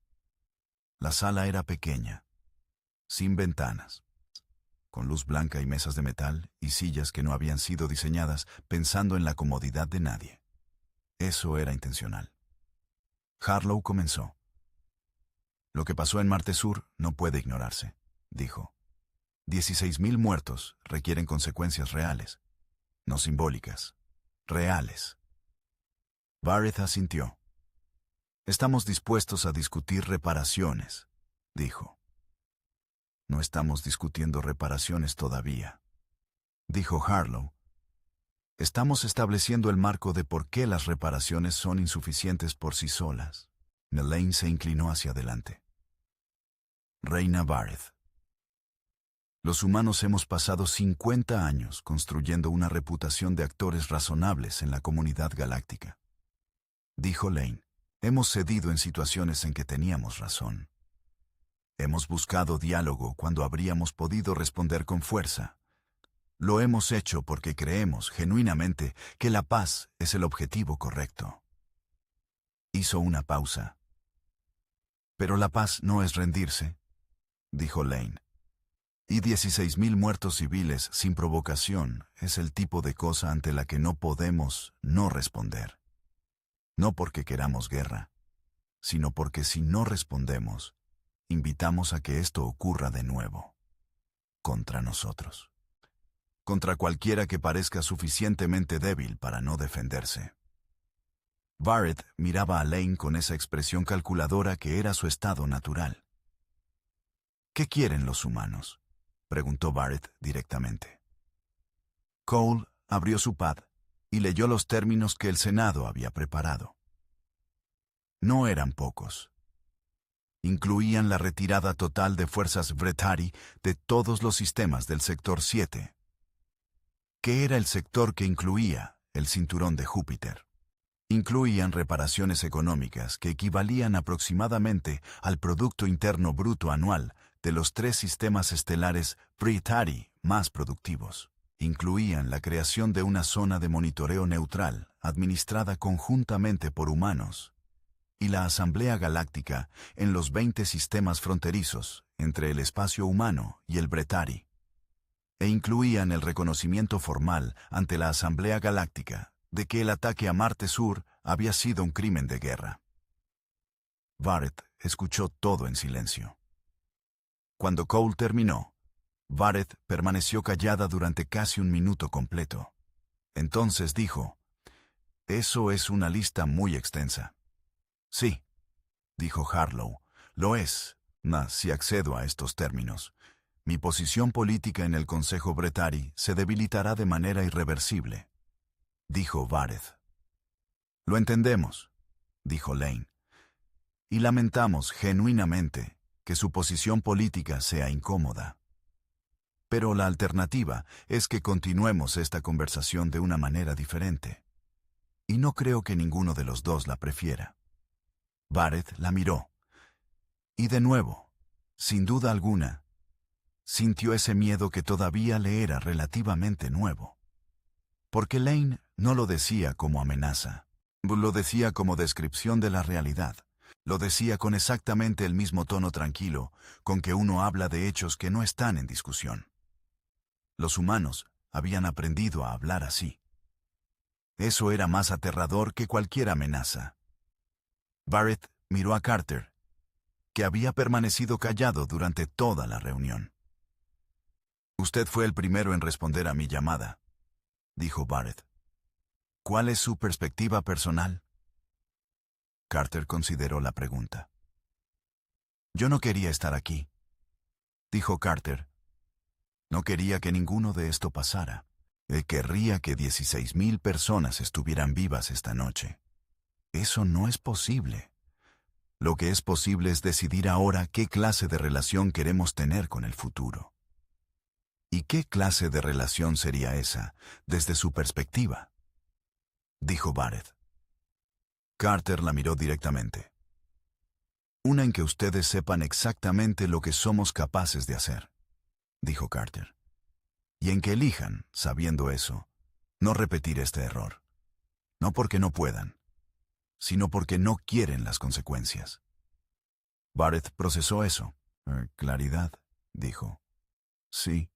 La sala era pequeña, sin ventanas, con luz blanca y mesas de metal y sillas que no habían sido diseñadas pensando en la comodidad de nadie. Eso era intencional. Harlow comenzó. Lo que pasó en Marte Sur no puede ignorarse, dijo. 16.000 muertos requieren consecuencias reales, no simbólicas, reales. Barrett asintió. Estamos dispuestos a discutir reparaciones, dijo. No estamos discutiendo reparaciones todavía, dijo Harlow. Estamos estableciendo el marco de por qué las reparaciones son insuficientes por sí solas. Elaine se inclinó hacia adelante. Reina Barrett. Los humanos hemos pasado 50 años construyendo una reputación de actores razonables en la comunidad galáctica. Dijo Lane. Hemos cedido en situaciones en que teníamos razón. Hemos buscado diálogo cuando habríamos podido responder con fuerza. Lo hemos hecho porque creemos genuinamente que la paz es el objetivo correcto. Hizo una pausa. Pero la paz no es rendirse, dijo Lane. Y 16.000 muertos civiles sin provocación es el tipo de cosa ante la que no podemos no responder. No porque queramos guerra, sino porque si no respondemos, invitamos a que esto ocurra de nuevo. Contra nosotros. Contra cualquiera que parezca suficientemente débil para no defenderse. Barrett miraba a Lane con esa expresión calculadora que era su estado natural. ¿Qué quieren los humanos?, preguntó Barrett directamente. Cole abrió su pad y leyó los términos que el Senado había preparado. No eran pocos. Incluían la retirada total de fuerzas Brethari de todos los sistemas del Sector 7, que era el sector que incluía el cinturón de Júpiter. Incluían reparaciones económicas que equivalían aproximadamente al Producto Interno Bruto anual de los 3 sistemas estelares Brethari más productivos. Incluían la creación de una zona de monitoreo neutral administrada conjuntamente por humanos y la Asamblea Galáctica en los 20 sistemas fronterizos entre el espacio humano y el Brethari. E incluían el reconocimiento formal ante la Asamblea Galáctica de que el ataque a Marte Sur había sido un crimen de guerra. Barrett escuchó todo en silencio. Cuando Cole terminó, Barrett permaneció callada durante casi un minuto completo. Entonces dijo, «Eso es una lista muy extensa». «Sí», dijo Harlow, «lo es, mas si accedo a estos términos, mi posición política en el Consejo Brethari se debilitará de manera irreversible», dijo Barrett. «Lo entendemos», dijo Lane, «y lamentamos genuinamente que su posición política sea incómoda. Pero la alternativa es que continuemos esta conversación de una manera diferente. Y no creo que ninguno de los dos la prefiera». Barrett la miró. Y de nuevo, sin duda alguna, sintió ese miedo que todavía le era relativamente nuevo. Porque Lane no lo decía como amenaza. Lo decía como descripción de la realidad. Lo decía con exactamente el mismo tono tranquilo con que uno habla de hechos que no están en discusión. Los humanos habían aprendido a hablar así. Eso era más aterrador que cualquier amenaza. Barrett miró a Carter, que había permanecido callado durante toda la reunión. «Usted fue el primero en responder a mi llamada», dijo Barrett. «¿Cuál es su perspectiva personal?». Carter consideró la pregunta. «Yo no quería estar aquí», dijo Carter. «No quería que ninguno de esto pasara. Querría que 16.000 personas estuvieran vivas esta noche. Eso no es posible. Lo que es posible es decidir ahora qué clase de relación queremos tener con el futuro». «¿Y qué clase de relación sería esa, desde su perspectiva?», dijo Barrett. Carter la miró directamente. «Una en que ustedes sepan exactamente lo que somos capaces de hacer», dijo Carter. «Y en que elijan, sabiendo eso, no repetir este error. No porque no puedan, sino porque no quieren las consecuencias». Barrett procesó eso. «Claridad», dijo. «Sí»,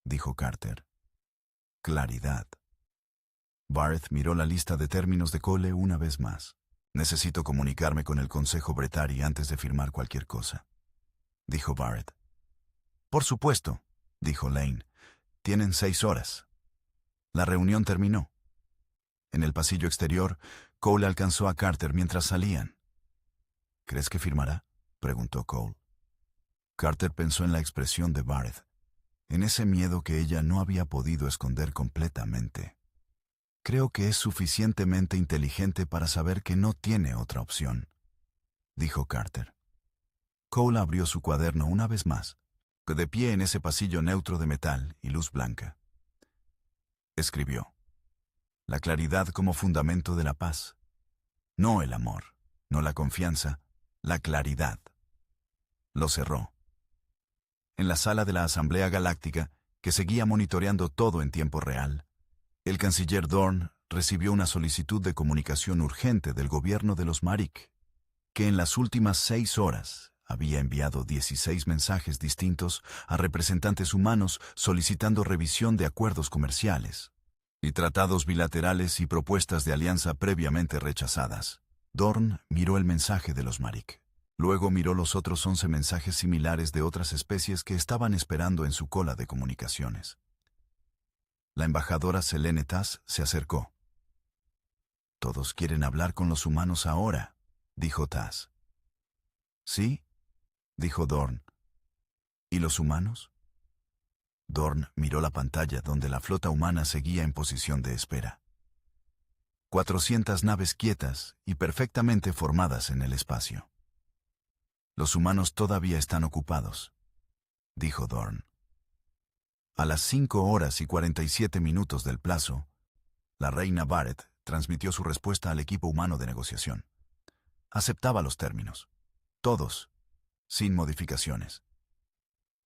dijo Carter. «Claridad». Barrett miró la lista de términos de Cole una vez más. «Necesito comunicarme con el Consejo Brethari antes de firmar cualquier cosa», dijo Barrett. «Por supuesto», dijo Lane. «Tienen 6 horas». La reunión terminó. En el pasillo exterior, Cole alcanzó a Carter mientras salían. «¿Crees que firmará?», preguntó Cole. Carter pensó en la expresión de Barrett, en ese miedo que ella no había podido esconder completamente. «Creo que es suficientemente inteligente para saber que no tiene otra opción», dijo Carter. Cole abrió su cuaderno una vez más, de pie en ese pasillo neutro de metal y luz blanca. Escribió: «La claridad como fundamento de la paz. No el amor, no la confianza, la claridad». Lo cerró. En la sala de la Asamblea Galáctica, que seguía monitoreando todo en tiempo real, el canciller Dorn recibió una solicitud de comunicación urgente del gobierno de los Marik, que en las últimas 6 horas había enviado 16 mensajes distintos a representantes humanos solicitando revisión de acuerdos comerciales y tratados bilaterales y propuestas de alianza previamente rechazadas. Dorn miró el mensaje de los Marik. Luego miró los otros 11 mensajes similares de otras especies que estaban esperando en su cola de comunicaciones. La embajadora Selene Taz se acercó. «Todos quieren hablar con los humanos ahora», dijo Taz. «¿Sí?», dijo Dorn. «¿Y los humanos?». Dorn miró la pantalla donde la flota humana seguía en posición de espera. 400 naves quietas y perfectamente formadas en el espacio. «Los humanos todavía están ocupados», dijo Dorn. A las 5 horas y 47 minutos del plazo, la reina Barrett transmitió su respuesta al equipo humano de negociación. Aceptaba los términos. Todos, sin modificaciones.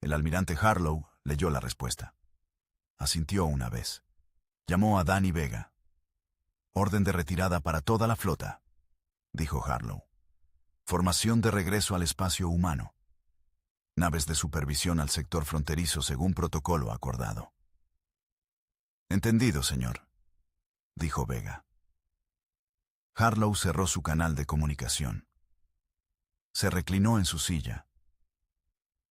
El almirante Harlow leyó la respuesta. Asintió una vez. Llamó a Danny Vega. «Orden de retirada para toda la flota», dijo Harlow. «Formación de regreso al espacio humano. Naves de supervisión al sector fronterizo según protocolo acordado». «Entendido, señor», dijo Vega. Harlow cerró su canal de comunicación. Se reclinó en su silla.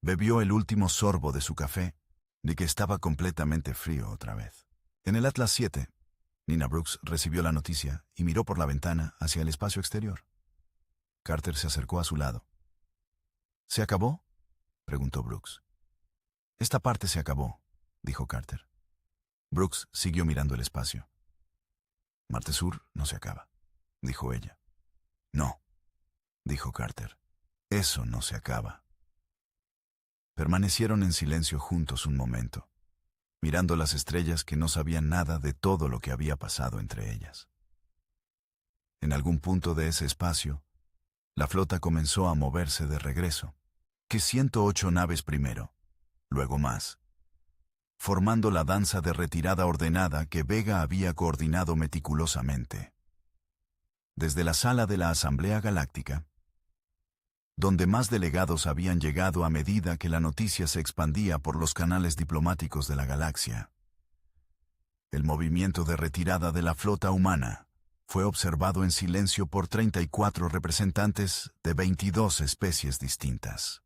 Bebió el último sorbo de su café, de que estaba completamente frío otra vez. En el Atlas 7, Nina Brooks recibió la noticia y miró por la ventana hacia el espacio exterior. Carter se acercó a su lado. «¿Se acabó?», preguntó Brooks. «Esta parte se acabó», dijo Carter. Brooks siguió mirando el espacio. «Marte Sur no se acaba», dijo ella. «No», dijo Carter. «Eso no se acaba». Permanecieron en silencio juntos un momento, mirando las estrellas que no sabían nada de todo lo que había pasado entre ellas. En algún punto de ese espacio, la flota comenzó a moverse de regreso, que 108 naves primero, luego más, formando la danza de retirada ordenada que Vega había coordinado meticulosamente. Desde la sala de la Asamblea Galáctica, donde más delegados habían llegado a medida que la noticia se expandía por los canales diplomáticos de la galaxia, el movimiento de retirada de la flota humana fue observado en silencio por 34 representantes de 22 especies distintas.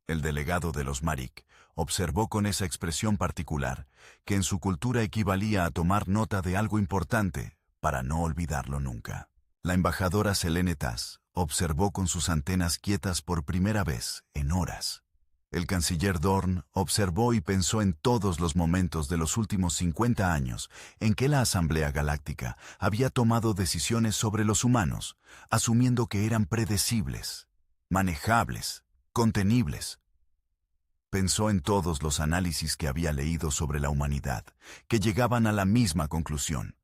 El delegado de los Marik, observó con esa expresión particular, que en su cultura equivalía a tomar nota de algo importante para no olvidarlo nunca. La embajadora Selene Taz observó con sus antenas quietas por primera vez en horas. El canciller Dorn observó y pensó en todos los momentos de los últimos 50 años en que la Asamblea Galáctica había tomado decisiones sobre los humanos, asumiendo que eran predecibles, manejables, contenibles. Pensó en todos los análisis que había leído sobre la humanidad, que llegaban a la misma conclusión.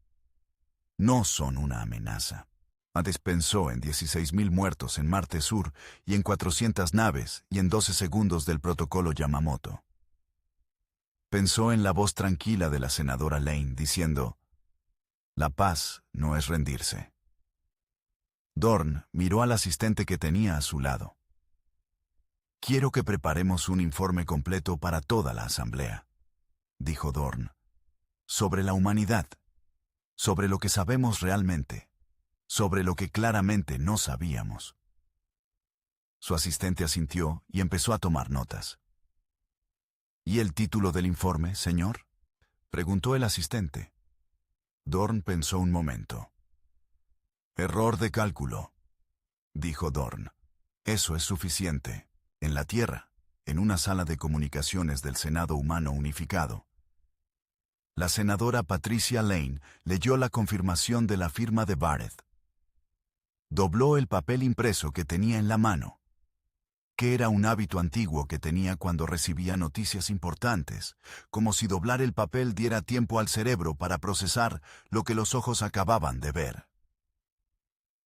No son una amenaza. Antes pensó en 16.000 muertos en Marte Sur y en 400 naves y en 12 segundos del protocolo Yamamoto. Pensó en la voz tranquila de la senadora Lane diciendo: «La paz no es rendirse». Dorn miró al asistente que tenía a su lado. «Quiero que preparemos un informe completo para toda la asamblea», dijo Dorn, «sobre la humanidad, sobre lo que sabemos realmente, sobre lo que claramente no sabíamos. Su asistente asintió y empezó a tomar notas. ¿Y el título del informe, señor?, preguntó el asistente. Dorn pensó un momento. Error de cálculo, dijo Dorn. Eso es suficiente. En la Tierra, en una sala de comunicaciones del Senado Humano Unificado. La senadora Patricia Lane leyó la confirmación de la firma de Barrett. Dobló el papel impreso que tenía en la mano, que era un hábito antiguo que tenía cuando recibía noticias importantes, como si doblar el papel diera tiempo al cerebro para procesar lo que los ojos acababan de ver.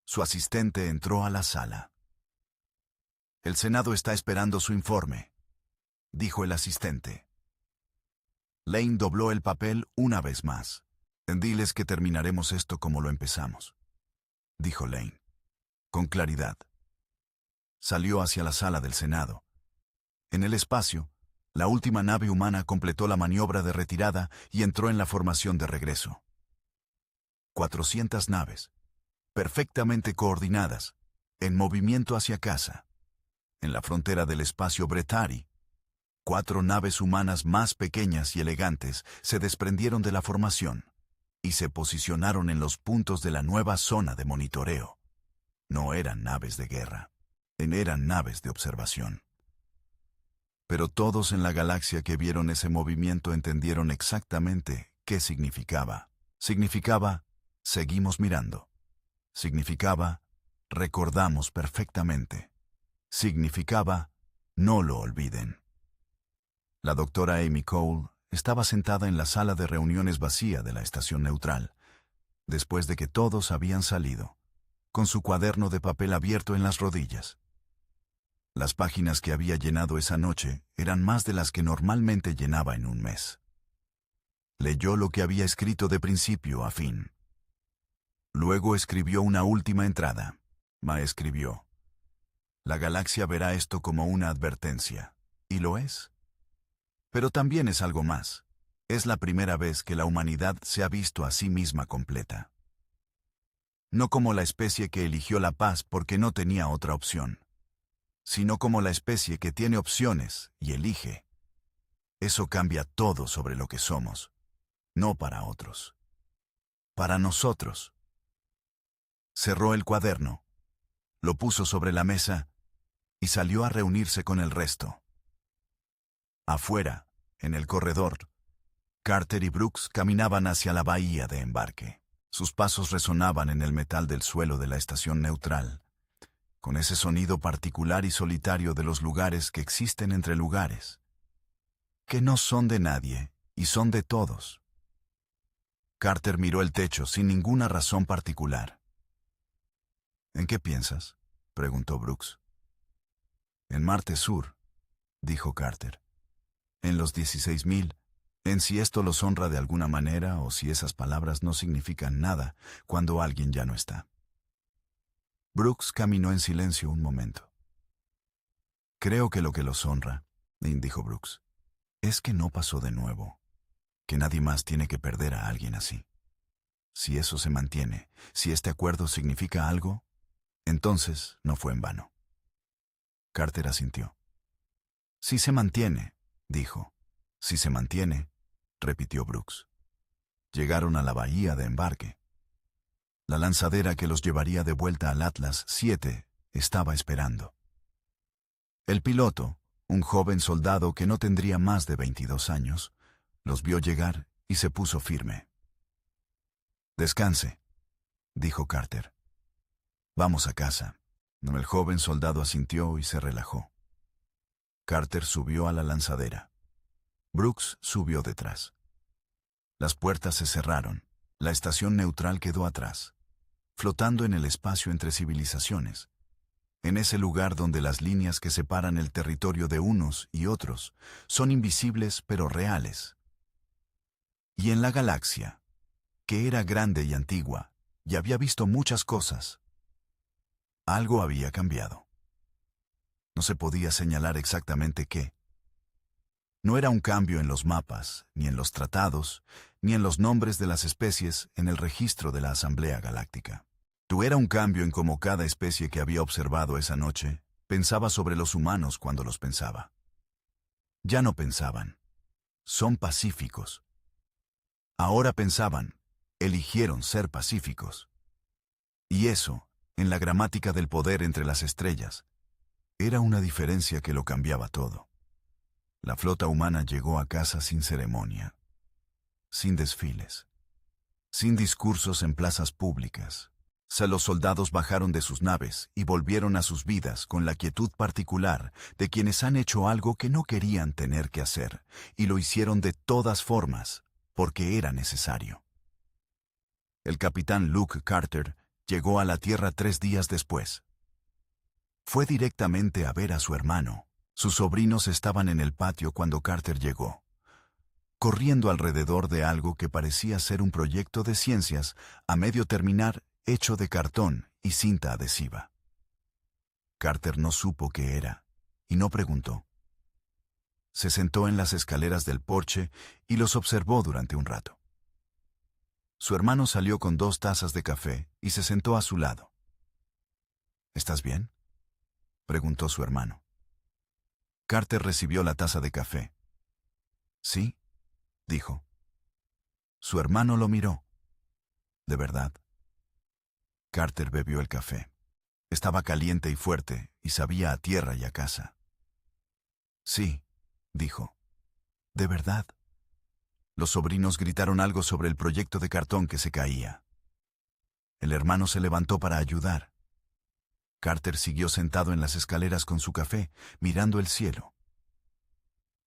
Su asistente entró a la sala. El Senado está esperando su informe, dijo el asistente. Lane dobló el papel una vez más. Diles que terminaremos esto como lo empezamos, dijo Lane, con claridad. Salió hacia la sala del Senado. En el espacio, la última nave humana completó la maniobra de retirada y entró en la formación de regreso. 400 naves, perfectamente coordinadas, en movimiento hacia casa. En la frontera del espacio Bretarii, 4 naves humanas más pequeñas y elegantes se desprendieron de la formación y se posicionaron en los puntos de la nueva zona de monitoreo. No eran naves de guerra, eran naves de observación. Pero todos en la galaxia que vieron ese movimiento entendieron exactamente qué significaba. Significaba, seguimos mirando. Significaba, recordamos perfectamente. Significaba, no lo olviden. La doctora Amy Cole estaba sentada en la sala de reuniones vacía de la estación neutral, después de que todos habían salido, con su cuaderno de papel abierto en las rodillas. Las páginas que había llenado esa noche eran más de las que normalmente llenaba en un mes. Leyó lo que había escrito de principio a fin. Luego escribió una última entrada. Escribió: la galaxia verá esto como una advertencia, y lo es. Pero también es algo más. Es la primera vez que la humanidad se ha visto a sí misma completa. No como la especie que eligió la paz porque no tenía otra opción, sino como la especie que tiene opciones y elige. Eso cambia todo sobre lo que somos, no para otros. Para nosotros. Cerró el cuaderno, lo puso sobre la mesa y salió a reunirse con el resto. Afuera, en el corredor, Carter y Brooks caminaban hacia la bahía de embarque. Sus pasos resonaban en el metal del suelo de la estación neutral, con ese sonido particular y solitario de los lugares que existen entre lugares, que no son de nadie y son de todos. Carter miró el techo sin ninguna razón particular. ¿En qué piensas?, preguntó Brooks. En Marte Sur, dijo Carter. En los 16.000, en si esto los honra de alguna manera o si esas palabras no significan nada cuando alguien ya no está. Brooks caminó en silencio un momento. Creo que lo que los honra, dijo Brooks, es que no pasó de nuevo, que nadie más tiene que perder a alguien así. Si eso se mantiene, si este acuerdo significa algo, entonces no fue en vano. Carter asintió. Si se mantiene, dijo. Si se mantiene, repitió Brooks. Llegaron a la bahía de embarque. La lanzadera que los llevaría de vuelta al Atlas 7 estaba esperando. El piloto, un joven soldado que no tendría más de 22 años, los vio llegar y se puso firme. Descanse, dijo Carter. Vamos a casa. El joven soldado asintió y se relajó. Carter subió a la lanzadera. Brooks subió detrás. Las puertas se cerraron. La estación neutral quedó atrás, flotando en el espacio entre civilizaciones, en ese lugar donde las líneas que separan el territorio de unos y otros son invisibles pero reales. Y en la galaxia, que era grande y antigua, y había visto muchas cosas, algo había cambiado. No se podía señalar exactamente qué. No era un cambio en los mapas, ni en los tratados, ni en los nombres de las especies en el registro de la Asamblea Galáctica. Era un cambio en cómo cada especie que había observado esa noche pensaba sobre los humanos cuando los pensaba. Ya no pensaban. Son pacíficos. Ahora pensaban, eligieron ser pacíficos. Y eso, en la gramática del poder entre las estrellas, era una diferencia que lo cambiaba todo. La flota humana llegó a casa sin ceremonia, sin desfiles, sin discursos en plazas públicas. Los soldados bajaron de sus naves y volvieron a sus vidas con la quietud particular de quienes han hecho algo que no querían tener que hacer, y lo hicieron de todas formas, porque era necesario. El capitán Luke Carter llegó a la Tierra 3 días después. Fue directamente a ver a su hermano. Sus sobrinos estaban en el patio cuando Carter llegó, corriendo alrededor de algo que parecía ser un proyecto de ciencias a medio terminar, hecho de cartón y cinta adhesiva. Carter no supo qué era, y no preguntó. Se sentó en las escaleras del porche y los observó durante un rato. Su hermano salió con 2 tazas de café y se sentó a su lado. ¿Estás bien?, preguntó su hermano. Carter recibió la taza de café. Sí, dijo. Su hermano lo miró. ¿De verdad? Carter bebió el café. Estaba caliente y fuerte, y sabía a tierra y a casa. Sí, dijo. ¿De verdad? Los sobrinos gritaron algo sobre el proyecto de cartón que se caía. El hermano se levantó para ayudar. Carter siguió sentado en las escaleras con su café, mirando el cielo.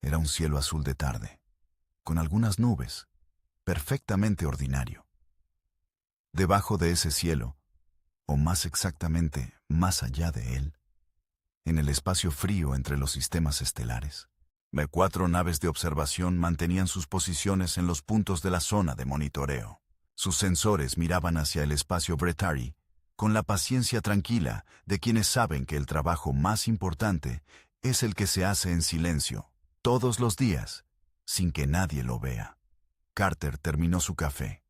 Era un cielo azul de tarde, con algunas nubes, perfectamente ordinario. Debajo de ese cielo, o más exactamente, más allá de él, en el espacio frío entre los sistemas estelares, 4 naves de observación mantenían sus posiciones en los puntos de la zona de monitoreo. Sus sensores miraban hacia el espacio Bretarii con la paciencia tranquila de quienes saben que el trabajo más importante es el que se hace en silencio, todos los días, sin que nadie lo vea. Carter terminó su café.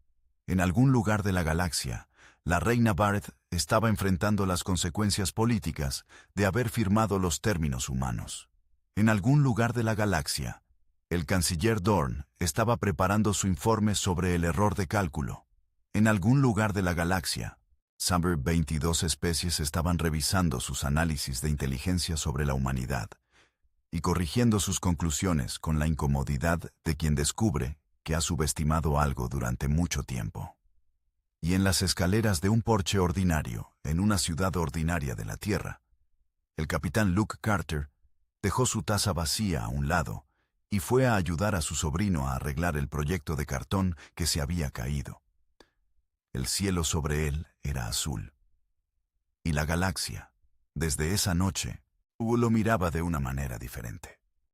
En algún lugar de la galaxia, la reina Barrett estaba enfrentando las consecuencias políticas de haber firmado los términos humanos. En algún lugar de la galaxia, el canciller Dorn estaba preparando su informe sobre el error de cálculo. En algún lugar de la galaxia, 22 especies estaban revisando sus análisis de inteligencia sobre la humanidad y corrigiendo sus conclusiones con la incomodidad de quien descubre que ha subestimado algo durante mucho tiempo. Y en las escaleras de un porche ordinario, en una ciudad ordinaria de la Tierra, el capitán Luke Carter dejó su taza vacía a un lado y fue a ayudar a su sobrino a arreglar el proyecto de cartón que se había caído. El cielo sobre él era azul. Y la galaxia, desde esa noche, lo miraba de una manera diferente.